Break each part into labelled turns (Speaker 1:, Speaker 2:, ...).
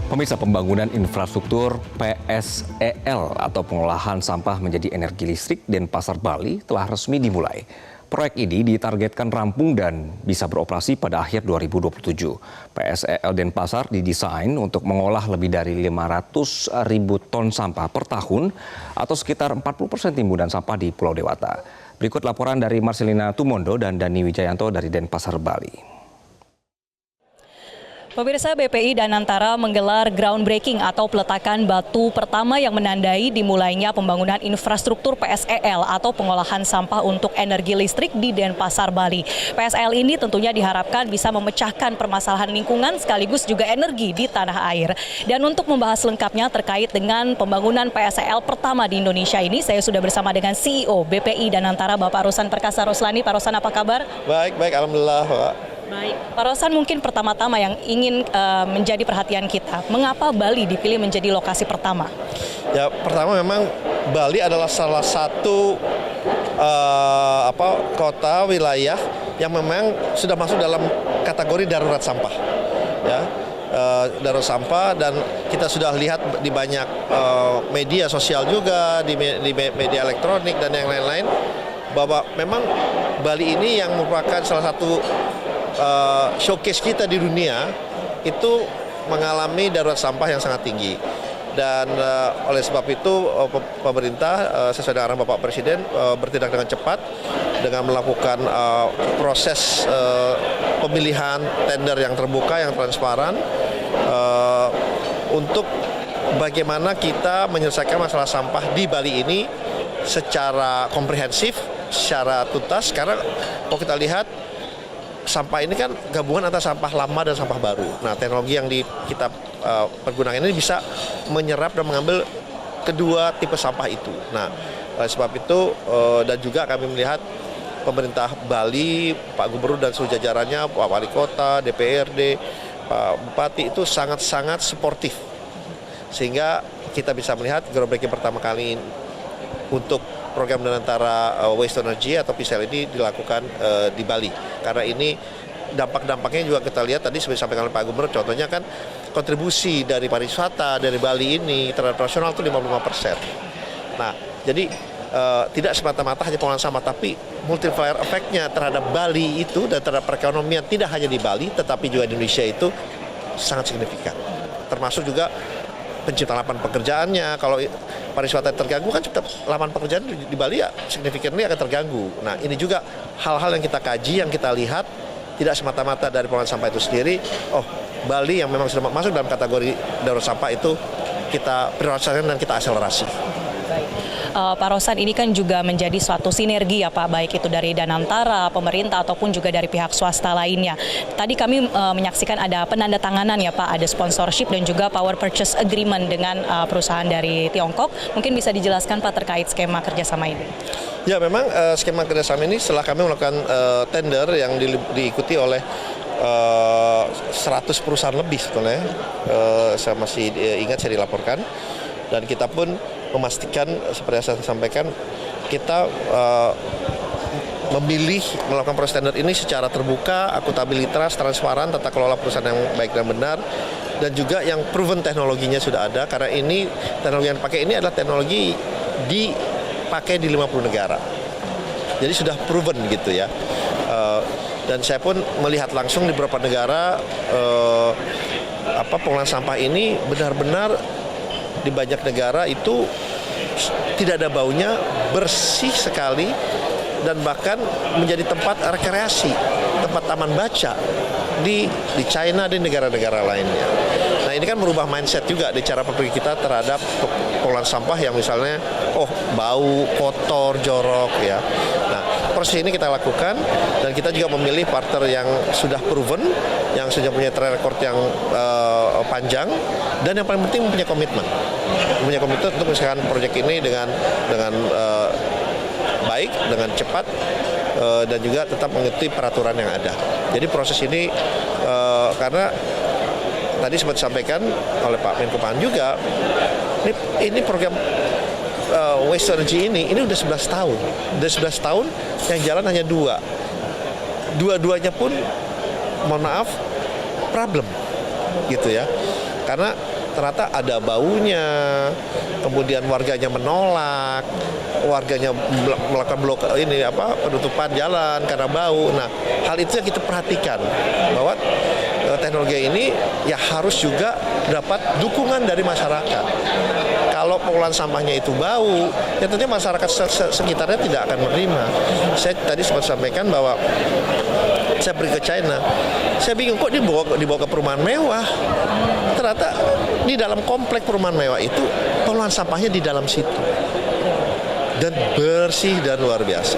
Speaker 1: Pemirsa, pembangunan infrastruktur PSEL atau pengolahan sampah menjadi energi listrik Denpasar Bali telah resmi dimulai. Proyek ini ditargetkan rampung dan bisa beroperasi pada akhir 2027. PSEL Denpasar didesain untuk mengolah lebih dari 500.000 ton sampah per tahun atau sekitar 40% timbunan sampah di Pulau Dewata. Berikut laporan dari Marcelina Tumondo dan Dani Wijayanto dari Denpasar, Bali.
Speaker 2: Pemirsa, BPI Danantara menggelar groundbreaking atau peletakan batu pertama yang menandai dimulainya pembangunan infrastruktur PSEL atau pengolahan sampah untuk energi listrik di Denpasar, Bali. PSEL ini tentunya diharapkan bisa memecahkan permasalahan lingkungan sekaligus juga energi di tanah air. Dan untuk membahas lengkapnya terkait dengan pembangunan PSEL pertama di Indonesia ini, saya sudah bersama dengan CEO BPI Danantara, Bapak Rosan Perkasa Roslani. Pak Rosan, apa kabar?
Speaker 3: Baik, alhamdulillah, Pak.
Speaker 2: Baik, Pak Rosan, mungkin pertama-tama yang ingin menjadi perhatian kita, mengapa Bali dipilih menjadi lokasi pertama?
Speaker 3: Ya, pertama memang Bali adalah salah satu kota wilayah yang memang sudah masuk dalam kategori darurat sampah, ya. Darurat sampah, dan kita sudah lihat di banyak media sosial juga, di media elektronik dan yang lain-lain, bahwa memang Bali ini yang merupakan salah satu showcase kita di dunia itu mengalami darurat sampah yang sangat tinggi. Dan oleh sebab itu pemerintah sesuai dengan arahan Bapak Presiden bertindak dengan cepat dengan melakukan proses pemilihan tender yang terbuka, yang transparan, untuk bagaimana kita menyelesaikan masalah sampah di Bali ini secara komprehensif, secara tuntas. Karena kalau kita lihat, sampah ini kan gabungan antara sampah lama dan sampah baru. Nah, teknologi yang kita pergunakan ini bisa menyerap dan mengambil kedua tipe sampah itu. Nah, oleh sebab itu dan juga kami melihat pemerintah Bali, Pak Gubernur dan seluruh jajarannya, Pak Wali Kota, DPRD, Pak Bupati itu sangat-sangat suportif. Sehingga kita bisa melihat groundbreaking pertama kali untuk program Danantara Waste to Energy atau PSEL ini dilakukan di Bali. Karena ini dampak-dampaknya juga kita lihat tadi seperti disampaikan oleh Pak Gubernur, contohnya kan kontribusi dari pariwisata dari Bali ini terhadap nasional itu 55%. Nah, jadi tidak semata-mata hanya pengolahan sampah, tapi multiplier efeknya terhadap Bali itu dan terhadap perekonomian tidak hanya di Bali tetapi juga di Indonesia itu sangat signifikan. Termasuk juga penciptaan lapangan pekerjaannya. Kalau pariwisata terganggu kan lapangan pekerjaan di Bali ya signifikannya akan terganggu. Nah, ini juga hal-hal yang kita kaji, yang kita lihat tidak semata-mata dari pengolahan sampah itu sendiri. Oh, Bali yang memang sudah masuk dalam kategori darurat sampah itu kita prioritaskan dan kita akselerasi.
Speaker 2: Pak Rosan, ini kan juga menjadi suatu sinergi ya Pak, baik itu dari Danantara, pemerintah ataupun juga dari pihak swasta lainnya. Tadi kami menyaksikan ada penandatanganan ya Pak, ada sponsorship dan juga power purchase agreement dengan perusahaan dari Tiongkok. Mungkin bisa dijelaskan Pak terkait skema kerjasama ini?
Speaker 3: Ya, memang skema kerjasama ini setelah kami melakukan tender yang diikuti oleh 100 perusahaan lebih sebetulnya, saya masih ingat saya dilaporkan, dan kita pun memastikan seperti yang saya sampaikan, kita memilih melakukan proses tender ini secara terbuka, akuntabilitas, transparan, tata kelola perusahaan yang baik dan benar, dan juga yang proven teknologinya sudah ada. Karena ini teknologi yang dipakai ini adalah teknologi dipakai di 50 negara, jadi sudah proven gitu ya. Dan saya pun melihat langsung di beberapa negara pengolahan sampah ini benar-benar di banyak negara itu tidak ada baunya, bersih sekali, dan bahkan menjadi tempat rekreasi, tempat taman baca di China dan negara-negara lainnya. Nah, ini kan merubah mindset juga di cara berpikir kita terhadap pengolahan sampah yang misalnya bau, kotor, jorok ya. Nah, proses ini kita lakukan, dan kita juga memilih partner yang sudah proven, yang sudah punya track record yang panjang, dan yang paling penting punya komitmen untuk menyelesaikan proyek ini dengan baik, dengan cepat, dan juga tetap mengikuti peraturan yang ada. Jadi proses ini karena tadi sempat disampaikan oleh Pak Menko Pahan juga, ini program Waste to Energy ini udah 11 tahun. Udah 11 tahun yang jalan hanya 2. Dua-duanya pun mohon maaf problem gitu ya. Karena ternyata ada baunya, kemudian warganya menolak, warganya melakukan penutupan jalan karena bau. Nah, hal itu yang kita perhatikan bahwa teknologi ini ya harus juga dapat dukungan dari masyarakat. Kalau pengolahan sampahnya itu bau, ya tentunya masyarakat sekitarnya tidak akan menerima. Saya tadi sempat sampaikan bahwa saya pergi ke China, saya bingung kok dibawa ke perumahan mewah. Ternyata di dalam komplek perumahan mewah itu pengolahan sampahnya di dalam situ. Dan bersih dan luar biasa.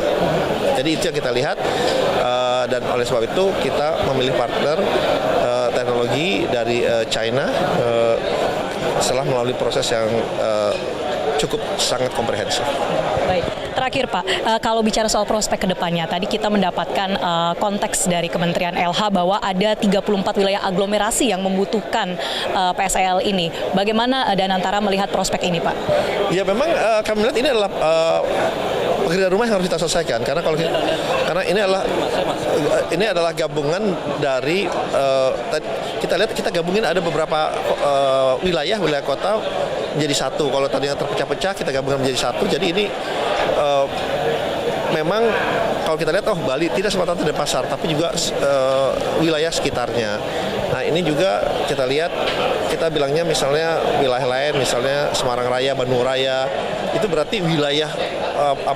Speaker 3: Jadi itu yang kita lihat dan oleh sebab itu kita memilih partner teknologi dari China setelah melalui proses yang cukup sangat komprehensif.
Speaker 2: Baik, terakhir Pak, kalau bicara soal prospek kedepannya, tadi kita mendapatkan konteks dari Kementerian LH bahwa ada 34 wilayah aglomerasi yang membutuhkan PSEL ini. Bagaimana Danantara melihat prospek ini, Pak?
Speaker 3: Ya memang kami melihat ini adalah pekerjaan rumah yang harus kita selesaikan karena ini adalah gabungan dari kita gabungin ada beberapa wilayah kota menjadi satu. Kalau tadinya terpecah-pecah kita gabungkan menjadi satu. Jadi ini memang kalau kita lihat Bali tidak semata-mata dari pasar tapi juga wilayah sekitarnya. Nah ini juga kita lihat, kita bilangnya misalnya wilayah lain, misalnya Semarang Raya, Bandung Raya, itu berarti wilayah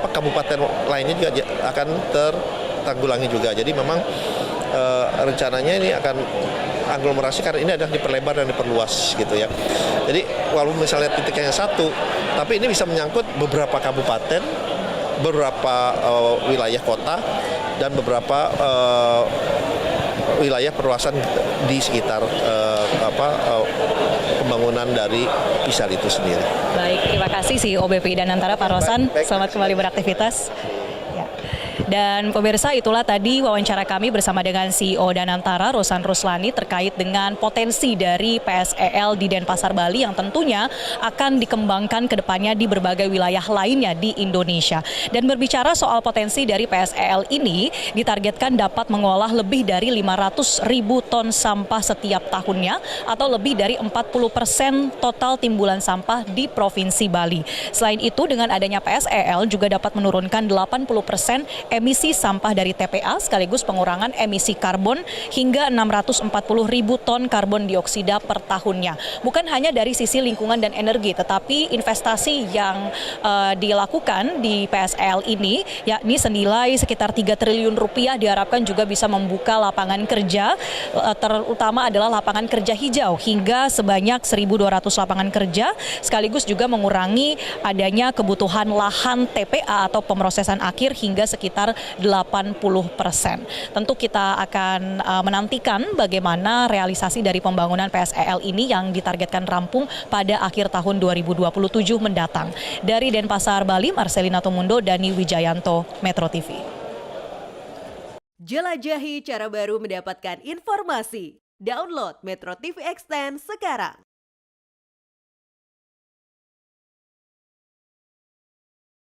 Speaker 3: kabupaten lainnya juga akan tertanggulangi juga. Jadi memang rencananya ini akan aglomerasi karena ini adalah diperlebar dan diperluas gitu ya. Jadi walaupun misalnya titiknya satu, tapi ini bisa menyangkut beberapa kabupaten, beberapa wilayah kota, dan beberapa wilayah perluasan di sekitar pembangunan dari PISAL itu sendiri.
Speaker 2: Baik, terima kasih CEO BPI Danantara Pak Rosan. Selamat kembali beraktivitas. Ya. Dan pemirsa, itulah tadi wawancara kami bersama dengan CEO Danantara Rosan Ruslani terkait dengan potensi dari PSEL di Denpasar Bali yang tentunya akan dikembangkan ke depannya di berbagai wilayah lainnya di Indonesia. Dan berbicara soal potensi dari PSEL ini, ditargetkan dapat mengolah lebih dari 500.000 ton sampah setiap tahunnya atau lebih dari 40% total timbulan sampah di Provinsi Bali. Selain itu, dengan adanya PSEL juga dapat menurunkan 80% emisi sampah dari TPA sekaligus pengurangan emisi karbon hingga 640.000 ton karbon dioksida per tahunnya. Bukan hanya dari sisi lingkungan dan energi, tetapi investasi yang dilakukan di PSEL ini, yakni senilai sekitar 3 triliun rupiah, diharapkan juga bisa membuka lapangan kerja, terutama adalah lapangan kerja hijau hingga sebanyak 1.200 lapangan kerja, sekaligus juga mengurangi adanya kebutuhan lahan TPA atau pemrosesan akhir hingga sekitar 80%. Tentu kita akan menantikan bagaimana realisasi dari pembangunan PSEL ini yang ditargetkan rampung pada akhir tahun 2027 mendatang. Dari Denpasar, Bali, Marcelina Tumundo, Dani Wijayanto, Metro TV.
Speaker 4: Jelajahi cara baru mendapatkan informasi. Download Metro TV Extend sekarang.